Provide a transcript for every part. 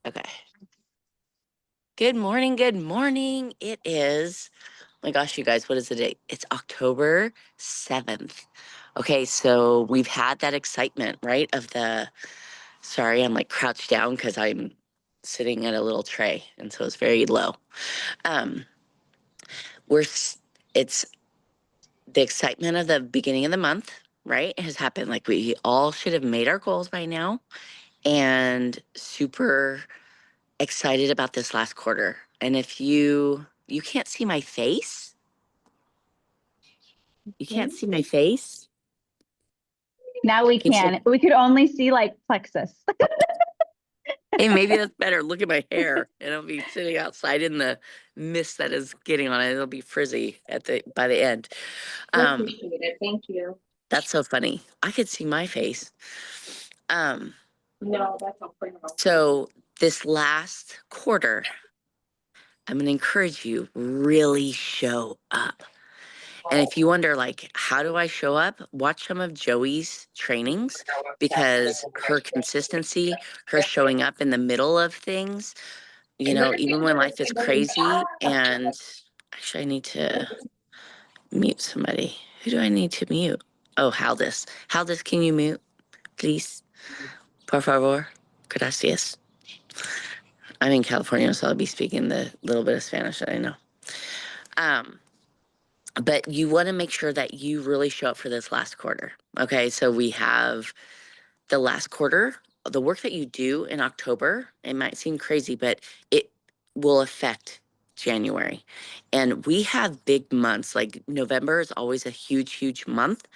Okay. Good morning. Good morning. It is, oh my gosh, you guys, what is the date? It's October 7th. Okay, so we've had that excitement, right? Sorry, I'm like crouched down because I'm sitting at a little tray. And so it's very low. Um, it's the excitement of the beginning of the month, right? Has happened. Like we all should have made our goals by now and super excited about this last quarter. And if you can't see my face, you can't see my face. Now we Can you, can. We could only see like plexus. hey, maybe that's better. Look at my hair, and I'll be sitting outside in the mist that is getting on it. It'll be frizzy by the end. I Um, appreciate it. Thank you. that's so funny. I could see my face. Um, No, that's not for now. so this last quarter, I'm going to encourage you really show up. And if you wonder, like, how do I show up? Watch some of Joey's trainings because her consistency, her showing up in the middle of things, even when life is crazy. And actually, I need to mute somebody. Who do I need to mute? Oh, Haldis. Haldis, can you mute, please? Por favor. Gracias. I'm in California, so I'll be speaking the little bit of Spanish that I know. But you want to make sure that you really show up for this last quarter. Okay, so we have the last quarter, the work that you do in October. It might seem crazy, but it will affect January. And we have big months. Like November is always a huge, huge month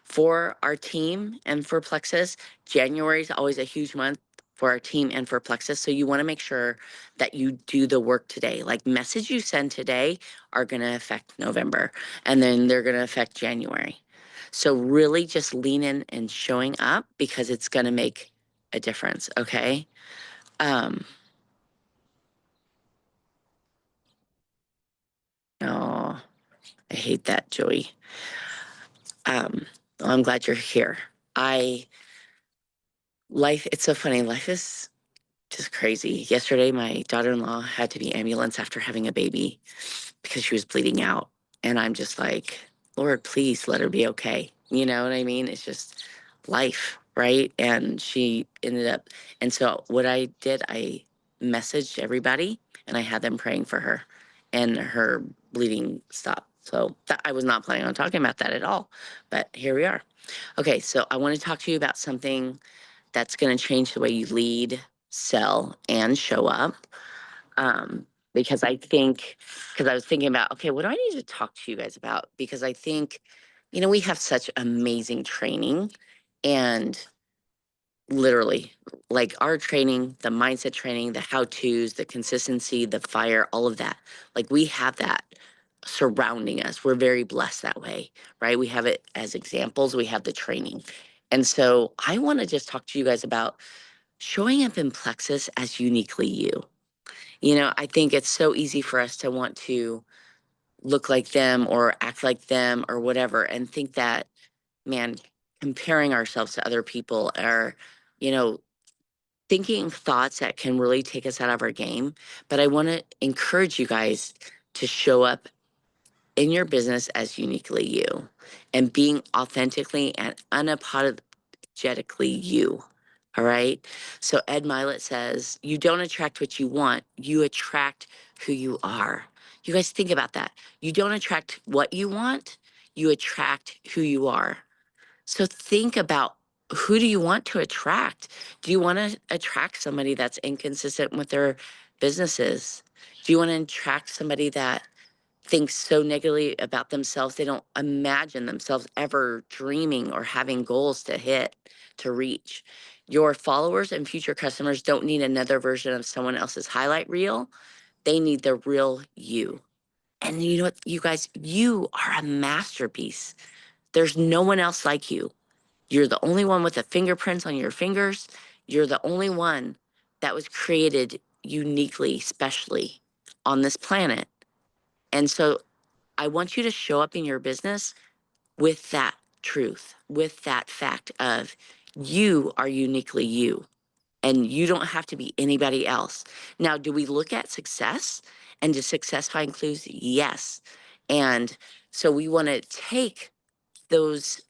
for our team and for Plexus. January is always a huge month for our team and for Plexus. So you want to make sure that you do the work today. Like message you send today are going to affect November and then they're going to affect January. So really just lean in and showing up because it's going to make a difference. Okay. Oh, I hate that, Joey. Well, I'm glad you're here. It's so funny. Life is just crazy. Yesterday, my daughter-in-law had to be ambulance after having a baby because she was bleeding out. And I'm just like, Lord, please let her be okay. You know what I mean? It's just life, right? And she ended up, and so what I did, I messaged everybody and I had them praying for her and her bleeding stopped. So I was not planning on talking about that at all, but here we are. Okay, so I want to talk to you about something that's going to change the way you lead, sell, and show up. Because because I was thinking about, okay, what do I need to talk to you guys about? Because I think, we have such amazing training and literally like our training, the mindset training, the how to's, the consistency, the fire, all of that. Like we have that surrounding us. We're very blessed that way, right? We have it as examples, we have the training. And so I want to just talk to you guys about showing up in Plexus as uniquely you. I think it's so easy for us to want to look like them or act like them or whatever and think that, man, comparing ourselves to other people or, you know, thinking thoughts that can really take us out of our game. But I want to encourage you guys to show up in your business as uniquely you and being authentically and unapologetically you. All right. So Ed Milet says, you don't attract what you want, you attract who you are. You guys think about that. You don't attract what you want, you attract who you are. So think about, who do you want to attract? Do you want to attract somebody that's inconsistent with their businesses? Do you want to attract somebody that thinks so negatively about themselves they don't imagine themselves ever dreaming or having goals to hit, to reach? Your followers and future customers don't need another version of someone else's highlight reel. They need the real you. And you know what, you guys, you are a masterpiece. There's no one else like you. You're the only one with the fingerprints on your fingers. You're the only one that was created uniquely, specially on this planet. And so I want you to show up in your business with that truth, with that fact of you are uniquely you. and you don't have to be anybody else. Now, do we look at success and does success find clues? Yes. And so we want to take those,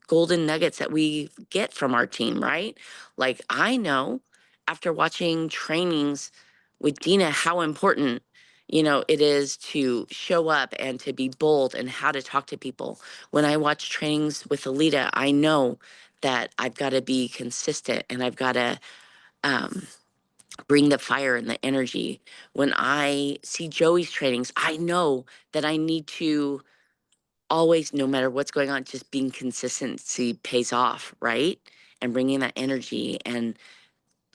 golden nuggets that we get from our team, right? Like I know after watching trainings with Dina how important, it is to show up and to be bold and how to talk to people. When I watch trainings with Alita, I know that I've got to be consistent and I've got to um, bring the fire and the energy. When I see Joey's trainings, I know that I need to always, no matter what's going on, just being consistency pays off, right? And bringing that energy and,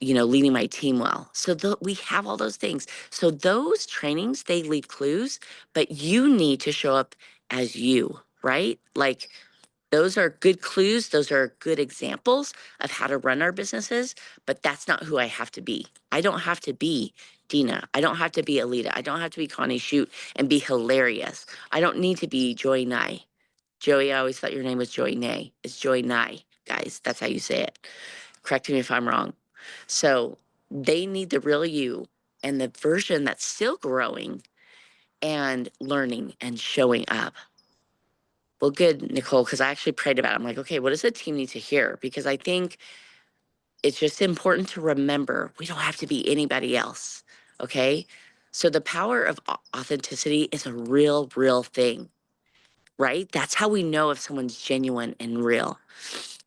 leading my team well. So we have all those things. So those trainings, they leave clues, but you need to show up as you, right? Like those are good clues. Those are good examples of how to run our businesses, but that's not who I have to be. I don't have to be Dina. I don't have to be Alita. I don't have to be Connie Shoot and be hilarious. I don't need to be Joy Nye. Joey, I always thought your name was Joy Nay. It's Joy Nye, guys. That's how you say it. Correct me if I'm wrong. So they need the real you and the version that's still growing and learning and showing up. Well, good, Nicole, because I actually prayed about it. I'm like, okay, what does the team need to hear? Because I think it's just important to remember we don't have to be anybody else. Okay. So the power of authenticity is a real, real thing, right? That's how we know if someone's genuine and real.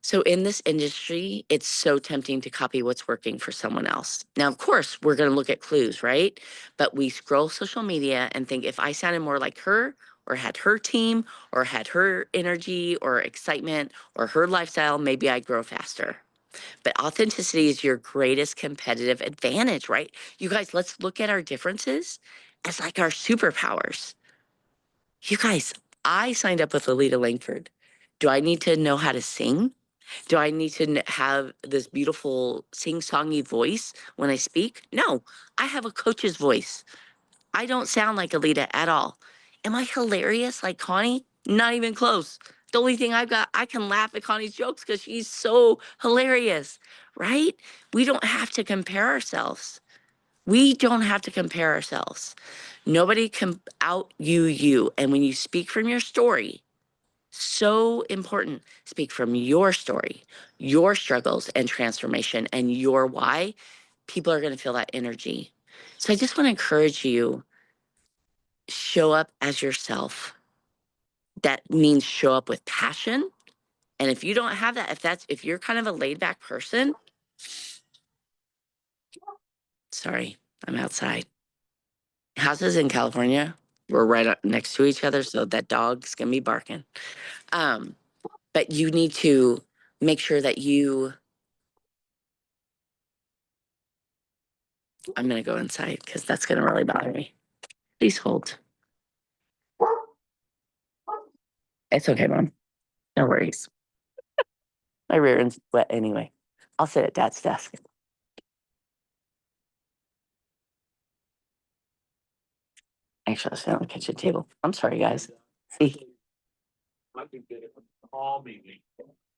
So in this industry, it's so tempting to copy what's working for someone else. Now, of course, we're going to look at clues, right? But we scroll social media and think if I sounded more like her or had her team or had her energy or excitement or her lifestyle, maybe I'd grow faster. But authenticity is your greatest competitive advantage, right? You guys, let's look at our differences as like our superpowers. You guys, I signed up with Alita Langford. Do I need to know how to sing? Do I need to have this beautiful sing-songy voice when I speak? No, I have a coach's voice. I don't sound like Alita at all. Am I hilarious like Connie? Not even close. The only thing I've got, I can laugh at Connie's jokes because she's so hilarious, right? We don't have to compare ourselves. We don't have to compare ourselves. Nobody can out you. And when you speak from your story, so important. Speak from your story, your struggles and transformation, and your why. People are going to feel that energy. So I just want to encourage you, show up as yourself. That means show up with passion. And if you don't have that, if you're kind of a laid back person, sorry, I'm outside. Houses in California, we're right up next to each other. So that dog's going to be barking. Um, but you need to make sure that I'm going to go inside because that's going to really bother me. Please hold. It's okay, Mom. No worries. My rear end's wet anyway. I'll sit at Dad's desk. Actually, I'll sit on the kitchen table. I'm sorry, guys. See,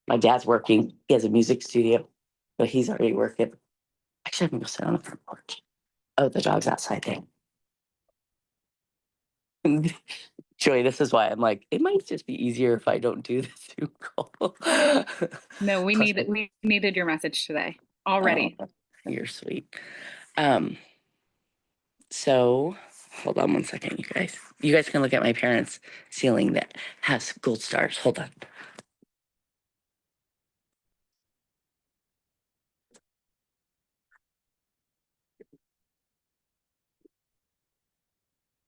my dad's working. He has a music studio, but he's already working. Actually, I'm going to sit on the front porch. Oh, the dog's outside there. Joy, this is why I'm like, it might just be easier if I don't do this Zoom call. No, we needed your message today already. Oh, you're sweet. So hold on one second, you guys. You guys can look at my parents' ceiling that has gold stars. Hold on.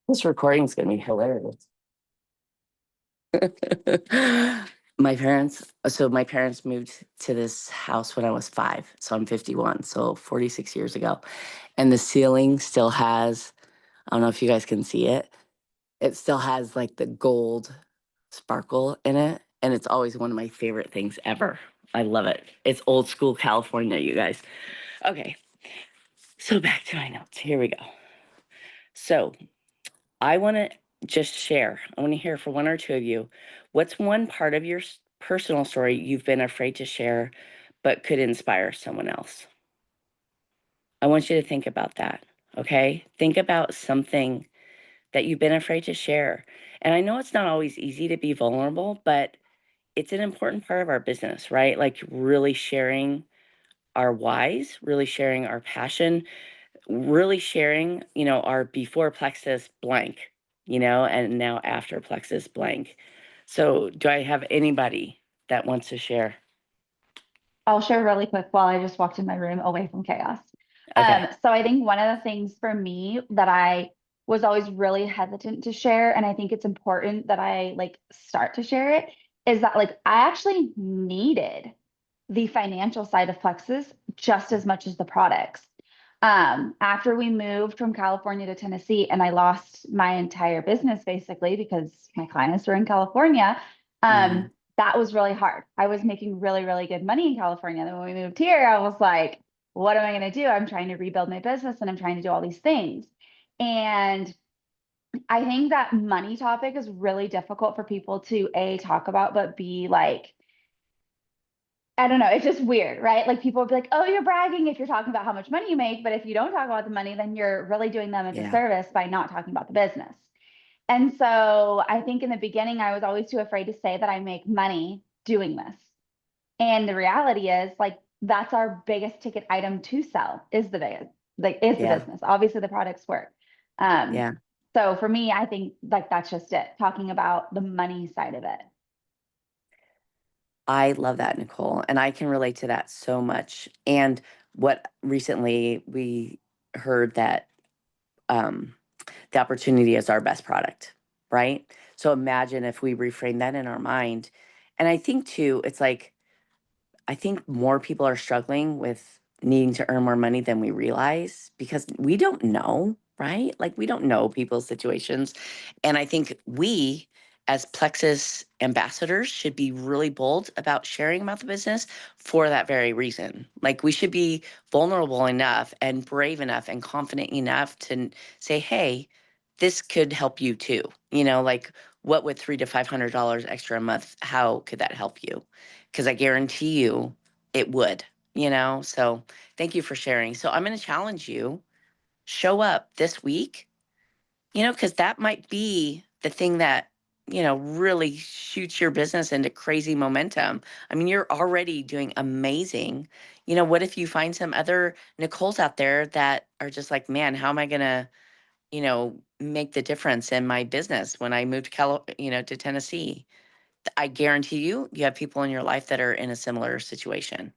This recording is going to be hilarious. My parents moved to this house when I was 5. So I'm 51. So 46 years ago. And the ceiling still has, I don't know if you guys can see it. It still has like the gold sparkle in it. And it's always one of my favorite things ever. I love it. It's old school California, you guys. Okay. So back to my notes. Here we go. So I want to just share. I want to hear from one or two of you. What's one part of your personal story you've been afraid to share, but could inspire someone else? I want you to think about that. Okay. Think about something that you've been afraid to share. And I know it's not always easy to be vulnerable, but it's an important part of our business, right? Like really sharing our whys, really sharing our passion, really sharing, our before plexus blank, and now after plexus blank. So, do I have anybody that wants to share? I'll share really quick while I just walked in my room away from chaos. Okay. So I think one of the things for me that I was always really hesitant to share, and I think it's important that I like start to share it, is that like I actually needed the financial side of Plexus just as much as the products. After we moved from California to Tennessee, and I lost my entire business basically because my clients were in California, Mm, that was really hard. I was making really, really good money in California. Then when we moved here, I was like, what am I going to do? I'm trying to rebuild my business and I'm trying to do all these things. And I think that money topic is really difficult for people to A, talk about, but B, like, I don't know, it's just weird, right? Like people will be like, oh, you're bragging if you're talking about how much money you make. But if you don't talk about the money, then you're really doing them a yeah. disservice by not talking about the business. And so I think in the beginning, I was always too afraid to say that I make money doing this. And the reality is like that's our biggest ticket item to sell is the biggest, like is the Yeah. business. Obviously the products work. Um, Yeah. so for me, I think like that's just it, talking about the money side of it. I love that, Nicole. And I can relate to that so much. And what recently we heard that um, the opportunity is our best product, right? So imagine if we reframe that in our mind. And I think too, it's like, I think more people are struggling with needing to earn more money than we realize because we don't know, right? Like we don't know people's situations. And I think we, as Plexus ambassadors, should be really bold about sharing about the business for that very reason. Like we should be vulnerable enough and brave enough and confident enough to say, hey, this could help you too. Like what would $300 to $500 extra a month, how could that help you? Because I guarantee you it would. So thank you for sharing. So I'm going to challenge you, show up this week, because that might be the thing that, really shoots your business into crazy momentum. I mean, you're already doing amazing. What if you find some other Nicoles out there that are just like, man, how am I going to, make the difference in my business when I moved to Tennessee? I guarantee you have people in your life that are in a similar situation.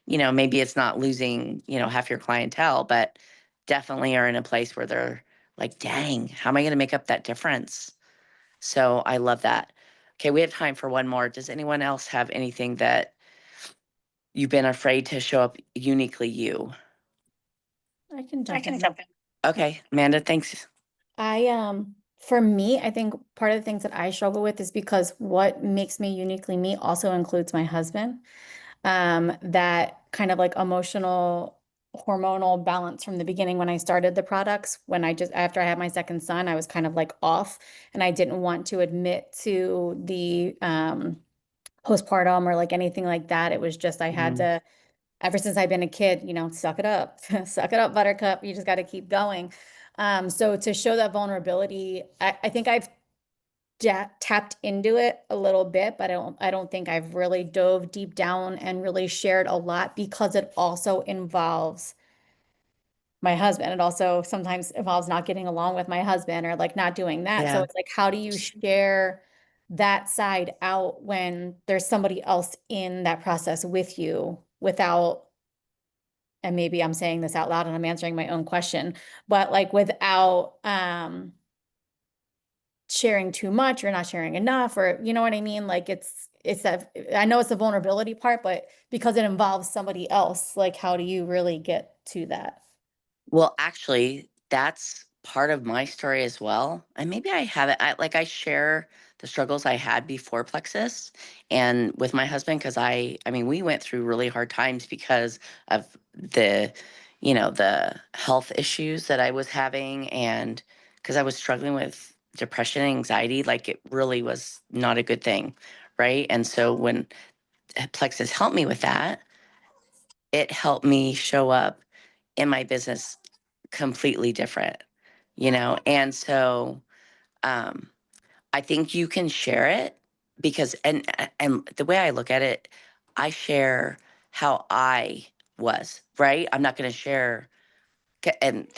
Maybe it's not losing, half your clientele, but definitely are in a place where they're like, dang, how am I going to make up that difference? So I love that. Okay, we have time for one more. Does anyone else have anything that you've been afraid to show up uniquely you? I can I jump can in. jump in. Okay, Amanda, thanks. For me, I think part of the things that I struggle with is because what makes me uniquely me also includes my husband. That kind of like emotional hormonal balance from the beginning when I started the products, when I just after I had my second son, I was kind of like off and I didn't want to admit to the postpartum or like anything like that. It was just I had Mhm. to ever since I've been a kid, suck it up, suck it up, buttercup. You just got to keep going. So to show that vulnerability, I think I've tapped into it a little bit, but I don't think I've really dove deep down and really shared a lot because it also involves my husband. It also sometimes involves not getting along with my husband or like not doing that. So Yeah. it's like, how do you share that side out when there's somebody else in that process with you without, and maybe I'm saying this out loud and I'm answering my own question, but like without sharing too much or not sharing enough, or you know what I mean? Like it's that I know it's the vulnerability part, but because it involves somebody else, like how do you really get to that? Well, actually, that's part of my story as well. And maybe I have it. I share the struggles I had before Plexus and with my husband because I mean, we went through really hard times because of the health issues that I was having and because I was struggling with depression and anxiety, like it really was not a good thing, right? And so when Plexus helped me with that, it helped me show up in my business completely different, you know? And so, I think you can share it because, and the way I look at it, I share how I was, right? I'm not going to share, and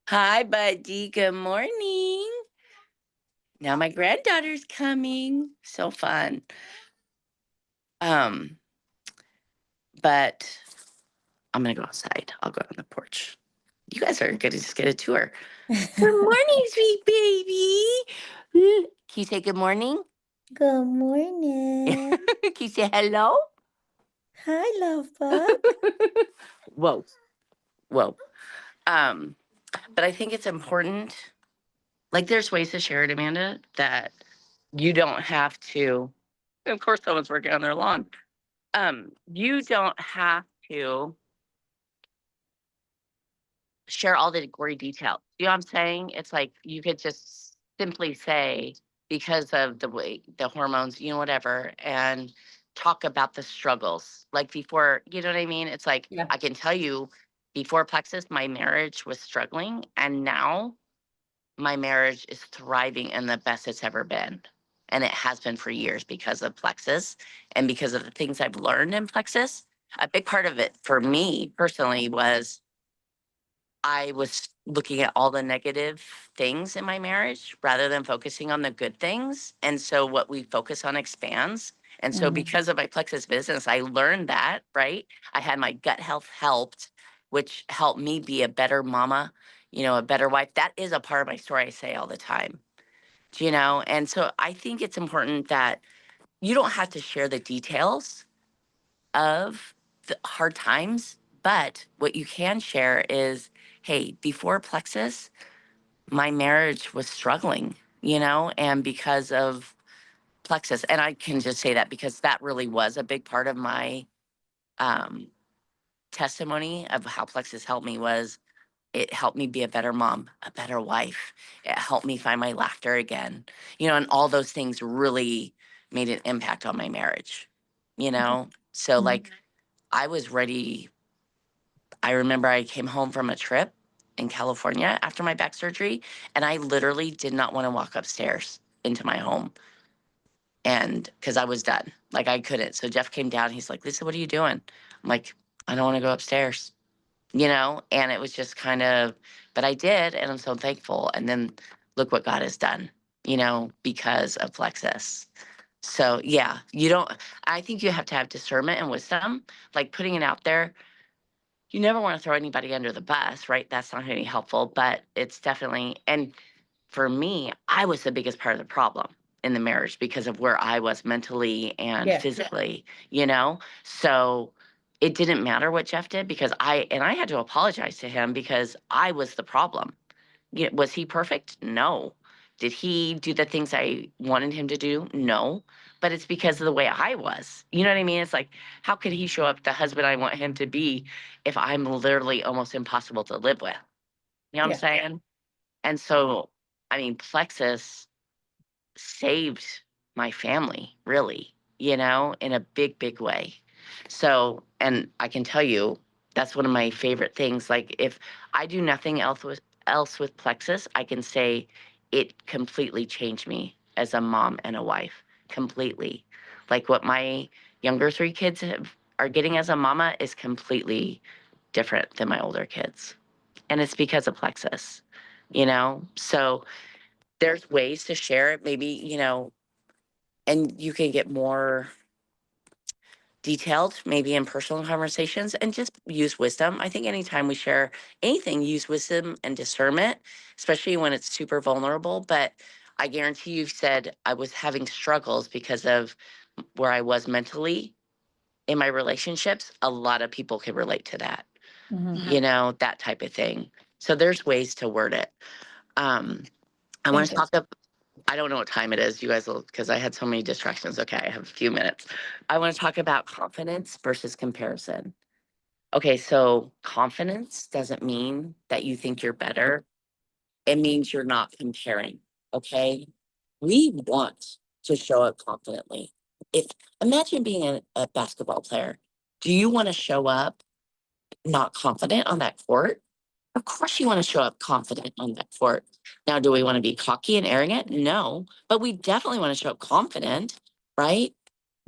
hi, buddy, good morning. Now my granddaughter's coming. So fun. But I'm gonna go outside. I'll go out on the porch. You guys are gonna just get a tour. Good morning, sweet baby. Can you say good morning? Good morning. Can you say hello? Hi, love bug. Whoa, whoa. But I think it's important. Like, there's ways to share it, Amanda, that you don't have to. Of course, someone's working on their lawn. You don't have to share all the gory details. You know what I'm saying? It's like you could just simply say, because of the way the hormones, you know, whatever, and talk about the struggles. Like before, you know what I mean? It's like, Yeah. I can tell you, before Plexus, my marriage was struggling. And now my marriage is thriving and the best it's ever been. And it has been for years because of Plexus and because of the things I've learned in Plexus. A big part of it for me personally was I was looking at all the negative things in my marriage rather than focusing on the good things. And so what we focus on expands. And so Mhm. because of my Plexus business, I learned that, right? I had my gut health helped, which helped me be a better mama, you know, a better wife. That is a part of my story I say all the time, you know? And so I think it's important that you don't have to share the details of the hard times, but what you can share is, hey, before Plexus, my marriage was struggling, you know, and because of Plexus, and I can just say that because that really was a big part of my um, testimony of how Plexus helped me was it helped me be a better mom, a better wife. It helped me find my laughter again, you know, and all those things really made an impact on my marriage, you know? So Mhm. like I was ready. I remember I came home from a trip in California after my back surgery, and I literally did not want to walk upstairs into my home. And because I was done, like I couldn't. So Jeff came down. He's like, Lisa, what are you doing? I'm like, I don't want to go upstairs, you know? And it was just kind of, but I did. And I'm so thankful. And then look what God has done, you know, because of Plexus. So yeah, you don't, I think you have to have discernment and wisdom, like putting it out there. You never want to throw anybody under the bus, right? That's not going to be helpful, but it's definitely, and for me, I was the biggest part of the problem in the marriage because of where I was mentally and Yeah. physically, you know? So it didn't matter what Jeff did because I had to apologize to him because I was the problem. Was he perfect? No. Did he do the things I wanted him to do? No. But it's because of the way I was. You know what I mean? It's like, how could he show up the husband I want him to be if I'm literally almost impossible to live with? You know what I'm saying? And so, I mean, Plexus saved my family, really, you know, in a big, big way. So, and I can tell you, that's one of my favorite things. Like, if I do nothing else with Plexus, I can say it completely changed me as a mom and a wife, completely. Like, what my younger three kids are getting as a mama is completely different than my older kids. And it's because of Plexus, you know? So, there's ways to share it, maybe, you know, and you can get more detailed, maybe in personal conversations, and just use wisdom. I think anytime we share anything, use wisdom and discernment, especially when it's super vulnerable. But I guarantee you've said I was having struggles because of where I was mentally in my relationships. A lot of people can relate to that, Mhm. you know, that type of thing. So there's ways to word it. I want Thank to you. talk up. I don't know what time it is. You guys will, because I had so many distractions. Okay, I have a few minutes. I want to talk about confidence versus comparison. Okay, so confidence doesn't mean that you think you're better. It means you're not comparing. Okay, we want to show up confidently. If imagine being a basketball player, do you want to show up not confident on that court, of course you want to show up confident on that court. Now, do we want to be cocky and arrogant? No, but we definitely want to show up confident, right?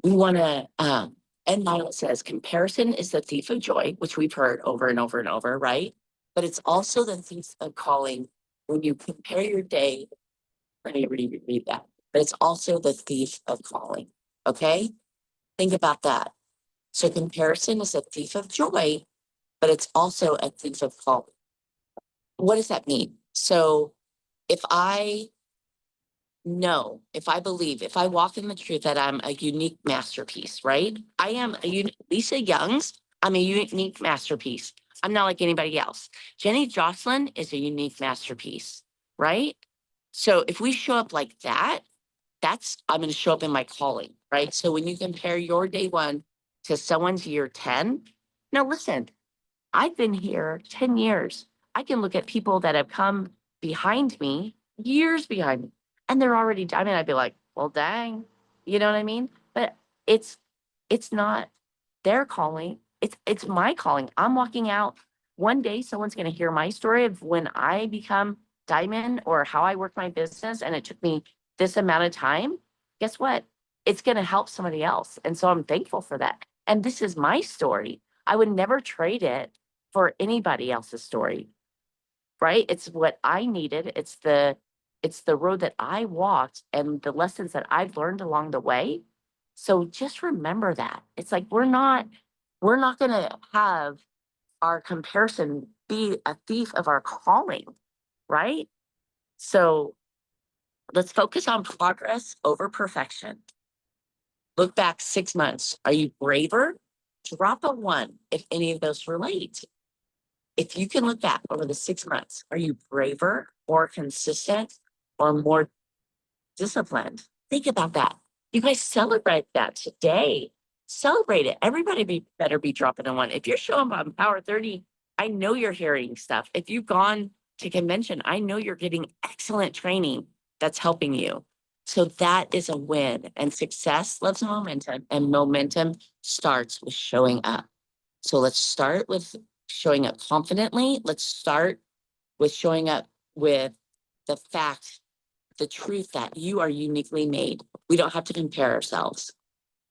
We want to, and Milo says comparison is the thief of joy, which we've heard over and over and over, right? But it's also the thief of calling when you compare your day. Let me read that. But it's also the thief of calling. Okay? Think about that. So comparison is a thief of joy, but it's also a thief of calling. What does that mean? So if I know, if I believe, if I walk in the truth that I'm a unique masterpiece, right? I am Lisa Young's, I'm a unique masterpiece. I'm not like anybody else. Jenny Jocelyn is a unique masterpiece, right? So if we show up like that, I'm going to show up in my calling, right? So when you compare your day one to someone's year 10, now listen, I've been here 10 years. I can look at people that have come behind me, years behind me, and they're already, I mean, I'd be like, well, dang, you know what I mean? But it's not their calling. It's my calling. I'm walking out. One day someone's going to hear my story of when I become diamond or how I work my business and it took me this amount of time. Guess what? It's going to help somebody else. And so I'm thankful for that. And this is my story. I would never trade it for anybody else's story, right? It's what I needed. It's the road that I walked and the lessons that I've learned along the way. So just remember that. It's like we're not going to have our comparison be a thief of our calling, right? So let's focus on progress over perfection. Look back 6 months. Are you braver? Drop a 1 if any of those relate. If you can look back over the 6 months, are you braver, more consistent, or more disciplined? Think about that. You guys celebrate that today. Celebrate it. Everybody better be dropping a 1. If you're showing up on Power 30, I know you're hearing stuff. If you've gone to convention, I know you're getting excellent training that's helping you. So that is a win. And success loves momentum, and momentum starts with showing up. So let's start with showing up confidently. Let's start with showing up with the fact, the truth that you are uniquely made. We don't have to compare ourselves.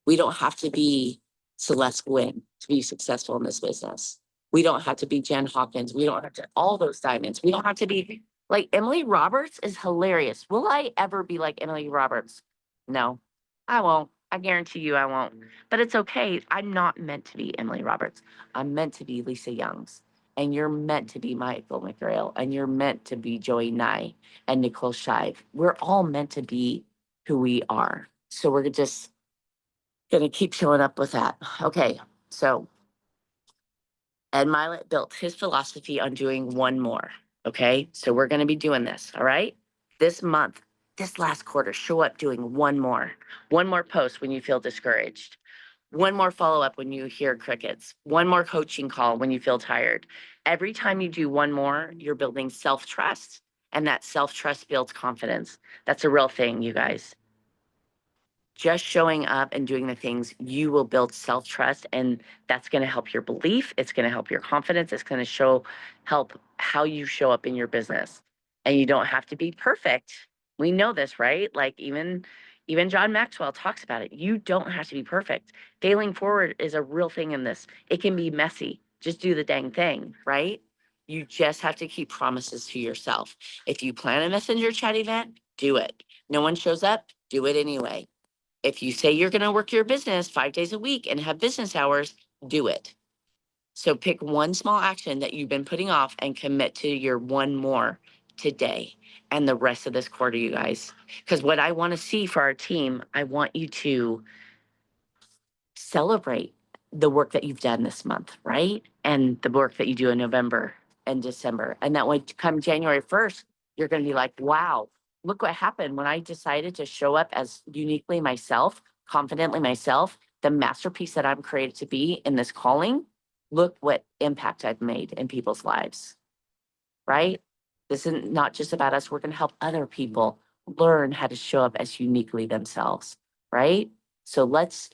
We don't have to be Celeste Gwynn to be successful in this business. We don't have to be Jen Hawkins. We don't have to, all those diamonds. We don't have to be like Emily Roberts is hilarious. Will I ever be like Emily Roberts? No, I won't. I guarantee you I won't. But it's okay. I'm not meant to be Emily Roberts. I'm meant to be Lisa Young's. And you're meant to be Michael McGrail. And you're meant to be Joey Nye and Nicole Shive. We're all meant to be who we are. So we're just going to keep showing up with that. Okay, so Ed Milet built his philosophy on doing one more. Okay, so we're going to be doing this. All right, this month, this last quarter, show up doing one more post when you feel discouraged, one more follow up when you hear crickets, one more coaching call when you feel tired. Every time you do one more, you're building self-trust, and that self-trust builds confidence. That's a real thing, you guys. Just showing up and doing the things, you will build self-trust, and that's going to help your belief. It's going to help your confidence. It's going to help how you show up in your business. And you don't have to be perfect. We know this, right? Like even John Maxwell talks about it. You don't have to be perfect. Failing forward is a real thing in this. It can be messy. Just do the dang thing, right? You just have to keep promises to yourself. If you plan a messenger chat event, do it. No one shows up, do it anyway. If you say you're going to work your business 5 days a week and have business hours, do it. So pick one small action that you've been putting off and commit to your one more today and the rest of this quarter, you guys. Because what I want to see for our team, I want you to celebrate the work that you've done this month, right? And the work that you do in November and December. And that when come January 1st, you're going to be like, wow, look what happened when I decided to show up as uniquely myself, confidently myself, the masterpiece that I'm created to be in this calling. Look what impact I've made in people's lives, right? This is not just about us. We're going to help other people learn how to show up as uniquely themselves, right? So let's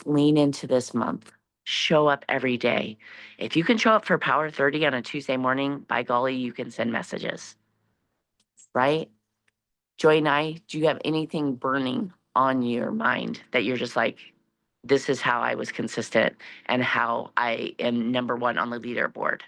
lean into this month. show up every day. If you can show up for Power 30 on a Tuesday morning, by golly, you can send messages, right? Joy and I, do you have anything burning on your mind that you're just like, this is how I was consistent and how I am number one on the leaderboard?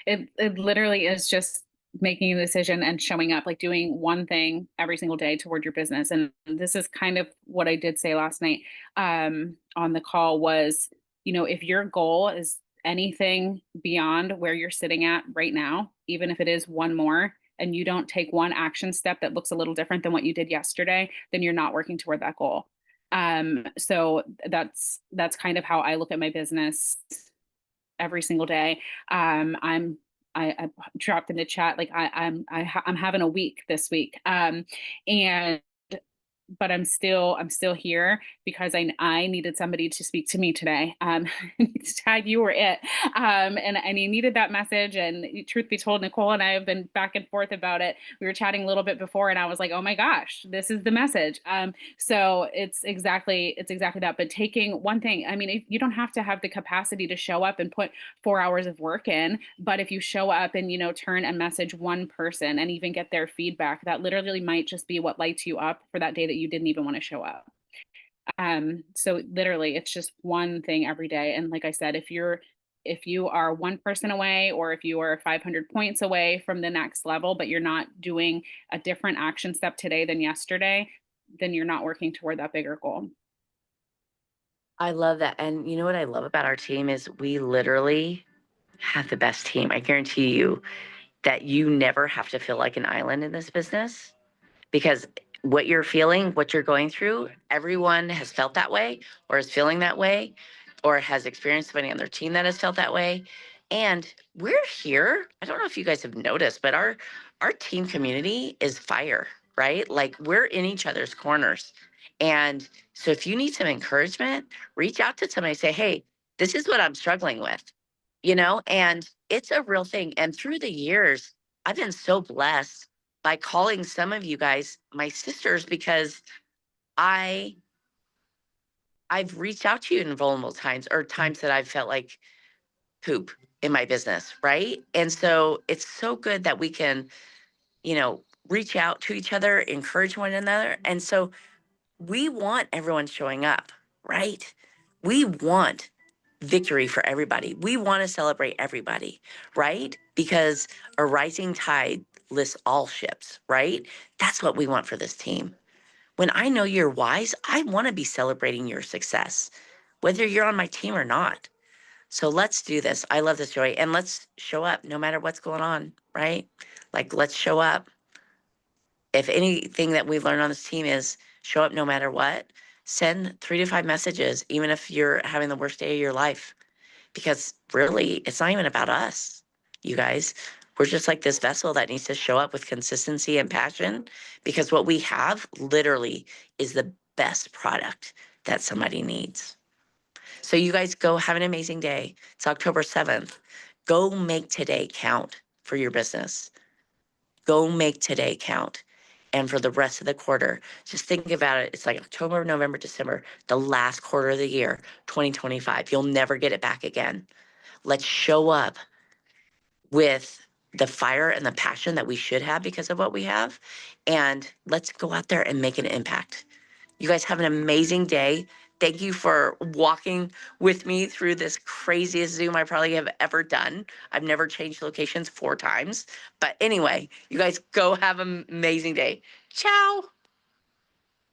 It literally is just making a decision and showing up, like doing one thing every single day toward your business. And this is kind of what I did say last night on the call was, if your goal is anything beyond where you're sitting at right now, even if it is one more, and you don't take one action step that looks a little different than what you did yesterday, then you're not working toward that goal. So that's kind of how I look at my business every single day. I dropped in the chat, like I'm having a week this week. But I'm still here because I needed somebody to speak to me today. Tag, you were it. And he needed that message. And truth be told, Nicole and I have been back and forth about it. We were chatting a little bit before and I was like, oh my gosh, this is the message. So it's exactly that. But taking one thing, I mean, you don't have to have the capacity to show up and put 4 hours of work in, but if you show up and, turn and message one person and even get their feedback, that literally might just be what lights you up for that day that you didn't even want to show up. So literally it's just one thing every day. And like I said, if you are one person away, or if you are 500 points away from the next level, but you're not doing a different action step today than yesterday, then you're not working toward that bigger goal. I love that. And you know what I love about our team is we literally have the best team. I guarantee you that you never have to feel like an island in this business, because what you're feeling, what you're going through, everyone has felt that way or is feeling that way or has experienced somebody on their team that has felt that way. And we're here. I don't know if you guys have noticed, but our team community is fire, right? Like we're in each other's corners. And so if you need some encouragement, reach out to somebody, say, hey, this is what I'm struggling with, and it's a real thing. And through the years, I've been so blessed by calling some of you guys my sisters, because I've reached out to you in vulnerable times or times that I've felt like poop in my business, right? And so it's so good that we can, reach out to each other, encourage one another. And so we want everyone showing up, right? We want victory for everybody. We want to celebrate everybody, right? Because a rising tide lifts all ships, right? That's what we want for this team. When I know you're wise, I want to be celebrating your success, whether you're on my team or not. So let's do this. I love this, Joy. And let's show up no matter what's going on, right? Like, let's show up. If anything that we've learned on this team is show up no matter what, send 3 to 5 messages, even if you're having the worst day of your life. Because really, it's not even about us, you guys. We're just like this vessel that needs to show up with consistency and passion, because what we have literally is the best product that somebody needs. So you guys go have an amazing day. It's October 7th. Go make today count for your business. Go make today count. And for the rest of the quarter, just think about it. It's like October, November, December, the last quarter of the year, 2025. You'll never get it back again. Let's show up with the fire and the passion that we should have because of what we have. And let's go out there and make an impact. You guys have an amazing day. Thank you for walking with me through this craziest Zoom I probably have ever done. I've never changed locations 4 times. But anyway, you guys go have an amazing day. Ciao.